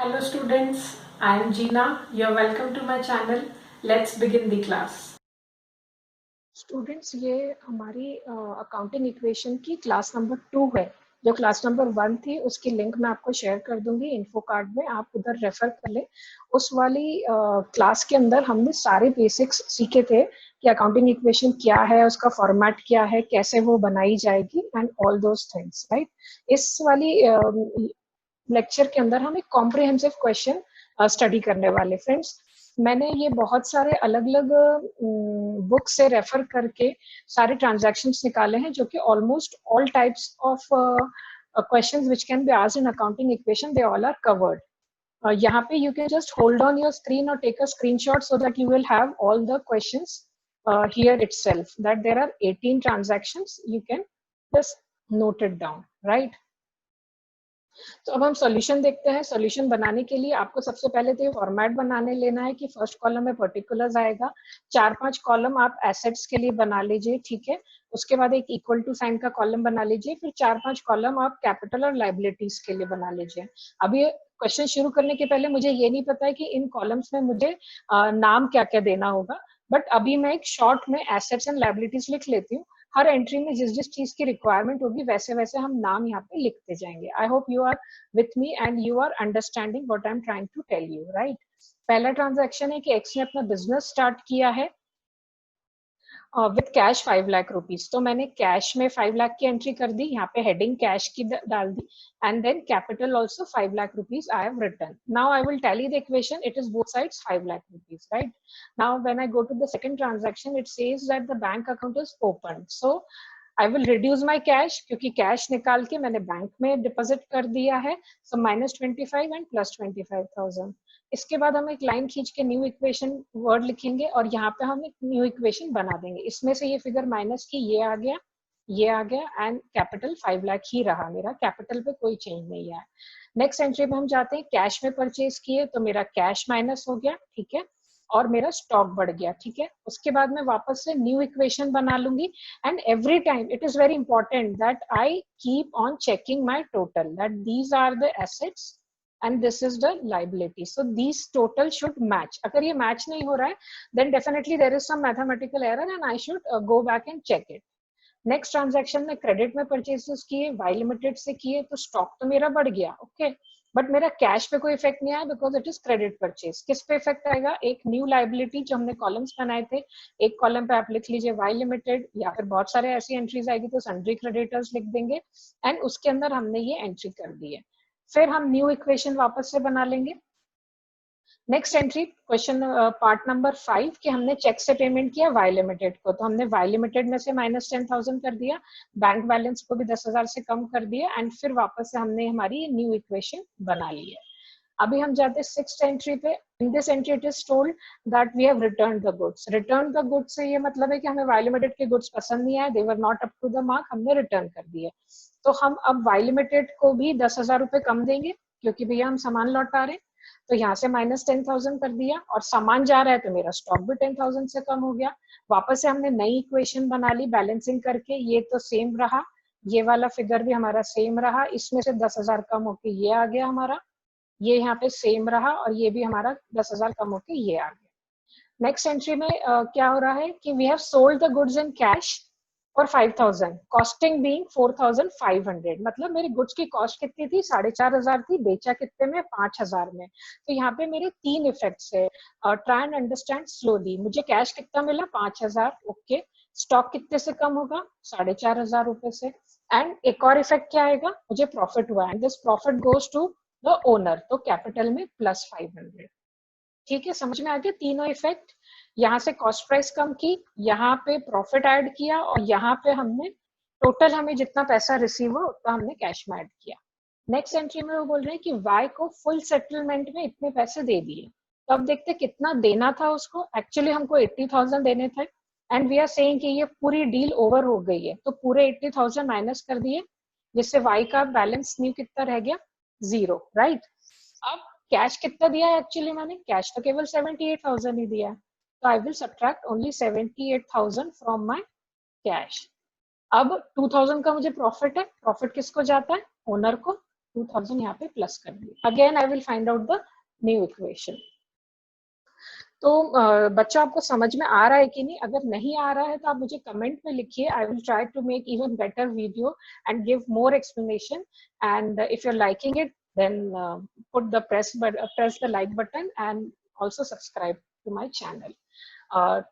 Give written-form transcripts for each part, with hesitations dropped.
Hello students, I am Jeena. You are welcome to my channel. Let's begin the class. Students, ये हमारी accounting equation की class number 2 है। जो class number 1 थी उसकी link मैं आपको शेयर कर दूंगी इन्फो कार्ड में, आप उधर रेफर कर ले। उस वाली क्लास के अंदर हमने सारे बेसिक्स सीखे थे कि अकाउंटिंग इक्वेशन क्या है, उसका फॉर्मेट क्या है, कैसे वो बनाई जाएगी and all those things, right. इस वाली लेक्चर के अंदर हम एक कॉम्प्रिहेंसिव क्वेश्चन स्टडी करने वाले फ्रेंड्स। मैंने ये बहुत सारे अलग अलग बुक से रेफर करके सारे ट्रांजैक्शंस निकाले हैं जो कि almost all types of questions which can be asked in accounting equation, they all are covered. यहाँ पे you can just hold on your screen और take a screenshot so that you will have all the questions here itself, that there are 18 transactions. You can just note it down, right? तो अब हम solution देखते हैं। Solution बनाने के लिए आपको सबसे पहले तो ये फॉर्मेट बनाने लेना है कि फर्स्ट कॉलम में पर्टिकुलर्स आएगा, 4-5 कॉलम आप एसेट्स के लिए बना लीजिए, ठीक है। उसके बाद एक इक्वल टू साइन का कॉलम बना लीजिए, फिर 4-5 कॉलम आप कैपिटल और लायबिलिटीज के लिए बना लीजिए। अब ये क्वेश्चन शुरू करने के पहले मुझे ये नहीं पता है कि इन कॉलम्स में मुझे नाम क्या क्या देना होगा, बट अभी मैं एक शॉर्ट में एसेट्स एंड लायबिलिटीज लिख लेती हूँ। हर एंट्री में जिस जिस चीज की रिक्वायरमेंट होगी वैसे वैसे हम नाम यहाँ पे लिखते जाएंगे। I hope you are with me and you are understanding what I'm trying to tell you, right? पहला ट्रांजैक्शन है कि एक्स ने अपना बिजनेस स्टार्ट किया है विद कैश 5 लाख रुपीज। तो मैंने कैश में 5 लाख की एंट्री कर दी, यहाँ पे हेडिंग कैश की डाल दी, and then capital also 5 lakh rupees I have written. Now I will tally the equation. It is both sides 5 lakh rupees, right? Now when I go to the second transaction, it says that the bank account is open. So I will reduce my cash क्योंकि cash निकाल के मैंने bank में deposit कर दिया है, so -25 and +25,000। इसके बाद हम एक लाइन खींच के न्यू इक्वेशन वर्ड लिखेंगे और यहाँ पे हम एक न्यू इक्वेशन बना देंगे। इसमें से ये फिगर माइनस की ये आ गया एंड कैपिटल 5 लाख ही रहा मेरा, कैपिटल पे कोई चेंज नहीं है। नेक्स्ट एंट्री में हम जाते हैं, कैश में परचेज किए तो मेरा कैश माइनस हो गया, ठीक है, और मेरा स्टॉक बढ़ गया, ठीक है। उसके बाद मैं वापस से न्यू इक्वेशन बना लूंगी and every time it is very important that I keep on checking my total, that these are the assets and this is the liability, so these total should match. अगर ये match नहीं हो रहा है then definitely there is some mathematical error and I should go back and check it. Next transaction में credit में purchases किए, Y limited से किए, तो स्टॉक तो मेरा बढ़ गया, ओके, बट मेरा कैश पे कोई इफेक्ट नहीं आया because it is credit purchase. किस पे इफेक्ट आएगा? एक न्यू लायबिलिटी जो हमने कॉलम्स बनाए थे, एक कॉलम पे आप लिख लीजिए वाई लिमिटेड, या फिर बहुत सारे ऐसी एंट्रीज आएगी तो सन्ड्री क्रेडिटर्स लिख देंगे एंड उसके अंदर हमने ये एंट्री कर दी है। फिर हम न्यू इक्वेशन वापस से बना लेंगे। Next entry question part number 5 कि हमने चेक से पेमेंट किया वाई लिमिटेड को, तो हमने वाई लिमिटेड में से -10,000 कर दिया, बैंक बैलेंस को भी 10,000 से कम कर दिया एंड फिर वापस से हमने हमारी न्यू इक्वेशन बना ली है। अभी हम जाते हैं सिक्स्थ एंट्री पे। In this entry it is told that we have return the goods. Return the goods से ये मतलब है कि हमें वाई लिमिटेड के गुड्स पसंद नहीं आए, they were not up to the mark, हमने रिटर्न कर दिए। तो हम अब वाई लिमिटेड को भी 10,000 रुपए कम देंगे क्योंकि भैया हम सामान लौटा रहे हैं, तो यहाँ से -10,000 कर दिया और सामान जा रहा है तो मेरा स्टॉक भी 10,000 से कम हो गया। वापस से हमने नई इक्वेशन बना ली बैलेंसिंग करके, ये तो सेम रहा, ये वाला फिगर भी हमारा सेम रहा, इसमें से 10,000 कम होके ये आ गया हमारा, ये यहाँ पे सेम रहा और ये भी हमारा 10,000 कम होके ये आ गया। नेक्स्ट एंट्री में क्या हो रहा है कि we have sold the goods in cash और 5,000, कॉस्टिंग बीइंग 4,500, मतलब मेरे गुड्स की कॉस्ट कितनी थी? 4,500 थी, बेचा कितने में? 5,000 में। तो यहाँ पे मेरे 3 इफेक्ट्स है, ट्राई एंड अंडरस्टैंड स्लोली। मुझे कैश कितना मिला? 5,000, ओके। स्टॉक कितने से कम होगा? 4,500 रुपए से। एंड एक और इफेक्ट क्या आएगा? मुझे प्रॉफिट हुआ and this profit goes to the owner, तो कैपिटल में +500। ठीक है, समझ में आ गया तीनों इफेक्ट। यहाँ से कॉस्ट प्राइस कम की, यहाँ पे प्रॉफिट ऐड किया और यहाँ पे हमने टोटल हमें जितना पैसा रिसीव हो उतना हमने कैश में ऐड किया। नेक्स्ट एंट्री में वो बोल रहे हैं कि वाई को फुल सेटलमेंट में इतने पैसे दे दिए। तो अब देखते कितना देना था उसको। एक्चुअली हमको 80,000 देने थे एंड वी आर सेइंग कि ये पूरी डील ओवर हो गई है, तो पूरे 80,000 माइनस कर दिए, जिससे वाई का बैलेंस न्यू कितना रह गया? 0, राइट। अब कैश कितना दिया है? एक्चुअली मैंने कैश तो केवल 78,000 ही दिया है, तो I will subtract only 78,000 from my cash. अब 2,000 का मुझे प्रॉफिट है, प्रॉफिट किसको जाता है? ओनर को, 2000 यहाँ पे प्लस कर दिया. Again I will find out the new equation. तो बच्चा आपको समझ में आ रहा है कि नहीं? अगर नहीं आ रहा है तो आप मुझे कमेंट में लिखिए. I will try to make even better video and give more explanation. And if you are liking it then put the press the like button and also subscribe to my channel.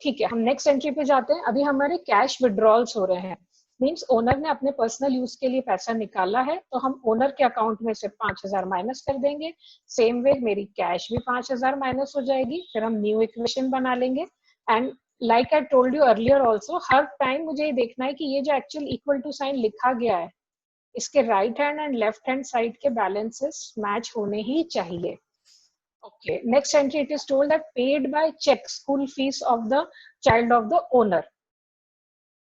ठीक है, हम next entry पे जाते हैं. अभी हमारे cash withdrawals हो रहे हैं. मीन्स ओनर ने अपने पर्सनल यूज के लिए पैसा निकाला है, तो हम ओनर के अकाउंट में से 5000 माइनस कर देंगे. सेम वे मेरी कैश भी 5000 माइनस हो जाएगी. फिर हम न्यू इक्वेशन बना लेंगे. And like I told you earlier also, her time मुझे ये देखना है कि ये जो एक्चुअल इक्वल टू साइन लिखा गया है, इसके right hand and left hand side के बैलेंसेस मैच होने ही चाहिए. Okay, next entry it is told that paid by check school fees of the child of the owner.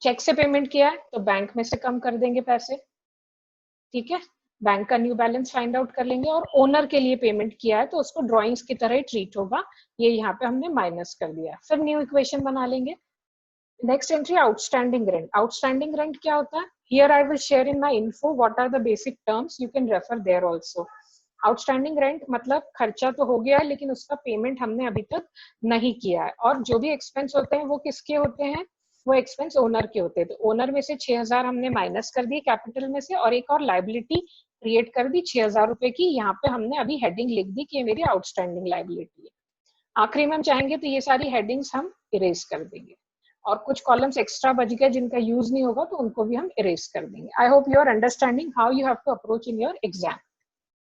Check से payment किया है तो बैंक में से कम कर देंगे पैसे. ठीक है, बैंक का न्यू बैलेंस फाइंड आउट कर लेंगे. और ओनर के लिए पेमेंट किया है तो उसको ड्राइंग्स की तरह ही ट्रीट होगा. ये यहाँ पे हमने माइनस कर दिया. फिर न्यू इक्वेशन बना लेंगे. Next entry outstanding rent. Outstanding rent क्या होता है? Here I will share in my info what are the basic terms. You can refer there also. Outstanding rent मतलब खर्चा तो हो गया है लेकिन उसका पेमेंट हमने अभी तक नहीं किया है. और जो भी एक्सपेंस होते हैं वो किसके होते हैं? वो एक्सपेंस ओनर के होते हैं. तो ओनर में से 6000 हमने माइनस कर दिए कैपिटल में से, और एक और लाइबिलिटी क्रिएट कर दी 6000 रुपए की. यहाँ पे हमने अभी हेडिंग लिख दी कि ये मेरी आउटस्टैंडिंग लाइबिलिटी है. आखिरी में हम चाहेंगे तो ये सारी हेडिंग्स हम इरेज कर देंगे. और कुछ कॉलम्स एक्स्ट्रा बच गए जिनका यूज नहीं होगा तो उनको भी हम इरेज कर देंगे. I hope you are understanding how you have to approach in your exam.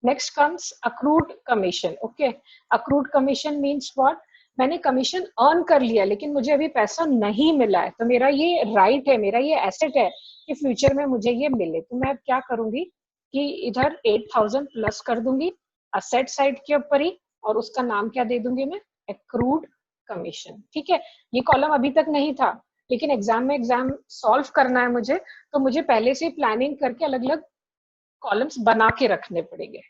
Next comes accrued commission. Okay, accrued commission means what? मैंने कमीशन अर्न कर लिया लेकिन मुझे अभी पैसा नहीं मिला है, तो मेरा ये राइट है, मेरा ये एसेट है कि फ्यूचर में मुझे ये मिले. तो मैं अब क्या करूंगी कि इधर 8000 प्लस कर दूंगी असेट साइड के ऊपर ही, और उसका नाम क्या दे दूंगी मैं? accrued commission. ठीक है, ये कॉलम अभी तक नहीं था लेकिन एग्जाम में एग्जाम सॉल्व करना है मुझे, तो मुझे पहले से प्लानिंग करके अलग अलग कॉलम्स बना के रखने पड़ेंगे.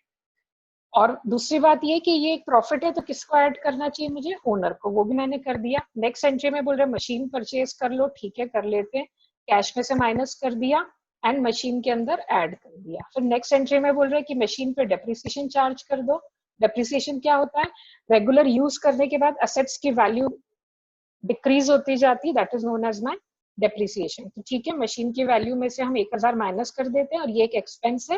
और दूसरी बात ये कि ये एक प्रॉफिट है तो किसको ऐड करना चाहिए मुझे? ओनर को. वो भी मैंने कर दिया. नेक्स्ट एंट्री में बोल रहे मशीन परचेज कर लो. ठीक है, कर लेते हैं. कैश में से माइनस कर दिया एंड मशीन के अंदर ऐड कर दिया. फिर नेक्स्ट एंट्री में बोल रहे कि मशीन पे डेप्रिसिएशन चार्ज कर दो. डेप्रिसिएशन क्या होता है? रेगुलर यूज करने के बाद असेट्स की वैल्यू डिक्रीज होती जाती है. That is known as my depreciation. तो ठीक है, मशीन की वैल्यू में से हम 1000 माइनस कर देते हैं और ये एक एक्सपेंस है,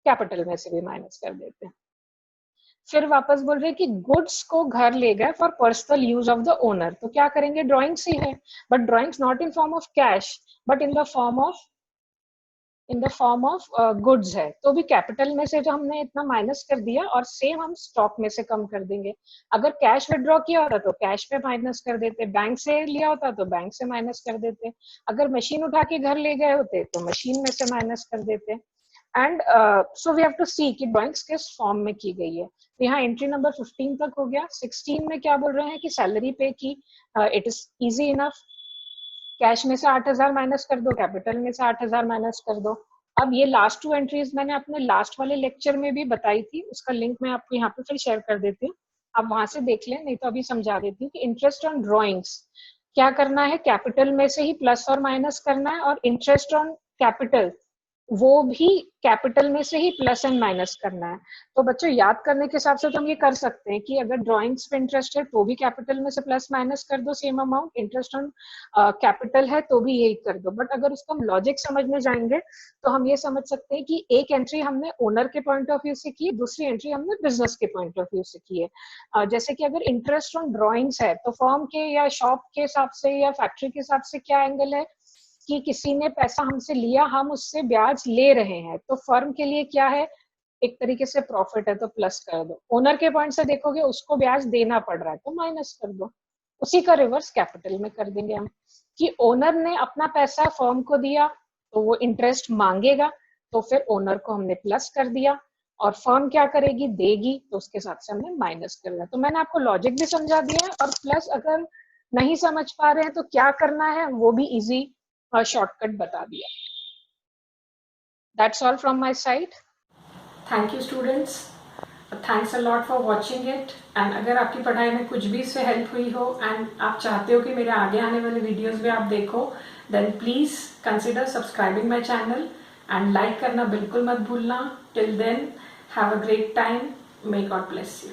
कैपिटल में से भी माइनस कर देते हैं. फिर वापस बोल रहे कि गुड्स को घर ले गए for personal use of the owner. तो क्या करेंगे? ड्राइंग्स ही है, but drawings not in form of cash but in the form of goods है. तो भी कैपिटल में से जो हमने इतना माइनस कर दिया, और सेम हम स्टॉक में से कम कर देंगे. अगर कैश विड्रॉ किया होता तो कैश पे माइनस कर देते, बैंक से लिया होता तो बैंक से माइनस कर देते, अगर मशीन उठा के घर ले गए होते तो मशीन में से माइनस कर देते. And so we have to see कि ड्राइंग्स किस फॉर्म में की गई है. यहाँ एंट्री नंबर 15 तक हो गया. 16 में क्या बोल रहे हैं कि सैलरी पे की. It is easy enough. Cash में से 8000 माइनस कर दो, कैपिटल में से 8000 माइनस कर दो. अब ये लास्ट 2 एंट्रीज मैंने अपने लास्ट वाले लेक्चर में भी बताई थी, उसका लिंक मैं आपको यहाँ पे फिर शेयर कर देती हूँ, आप वहां से देख लें. नहीं तो अभी समझा देती हूँ कि इंटरेस्ट ऑन ड्रॉइंग्स क्या करना है? कैपिटल में से ही प्लस और माइनस करना है, और इंटरेस्ट ऑन कैपिटल वो भी कैपिटल में से ही प्लस एंड माइनस करना है. तो बच्चों याद करने के हिसाब से तो हम ये कर सकते हैं कि अगर ड्राइंग्स पे इंटरेस्ट है तो भी कैपिटल में से प्लस माइनस कर दो same amount. Interest on capital है तो भी यही कर दो. बट अगर उसका हम लॉजिक समझने जाएंगे तो हम ये समझ सकते हैं कि एक एंट्री हमने ओनर के पॉइंट ऑफ व्यू से की, दूसरी एंट्री हमने बिजनेस के पॉइंट ऑफ व्यू से की है. जैसे कि अगर इंटरेस्ट ऑन ड्रॉइंग्स है तो फर्म के या शॉप के हिसाब से या फैक्ट्री के हिसाब से क्या एंगल है कि किसी ने पैसा हमसे लिया, हम उससे ब्याज ले रहे हैं, तो फर्म के लिए क्या है? एक तरीके से प्रॉफिट है तो प्लस कर दो. ओनर के पॉइंट से देखोगे उसको ब्याज देना पड़ रहा है तो माइनस कर दो. उसी का रिवर्स कैपिटल में कर देंगे हम कि ओनर ने अपना पैसा फर्म को दिया तो वो इंटरेस्ट मांगेगा, तो फिर ओनर को हमने प्लस कर दिया, और फर्म क्या करेगी? देगी, तो उसके साथ से हमने माइनस कर दिया. तो मैंने आपको लॉजिक भी समझा दिया है, और प्लस अगर नहीं समझ पा रहे हैं तो क्या करना है वो भी इजी शॉर्टकट बता दिया. That's all from my side. Thank you students, thanks a lot for watching it. And अगर आपकी पढ़ाई में कुछ भी इससे हेल्प हुई हो एंड आप चाहते हो कि मेरे आगे आने वाले वीडियोस भी आप देखो, then please consider subscribing my channel. And like करना बिल्कुल मत भूलना. Till then, have a great time. May God bless you.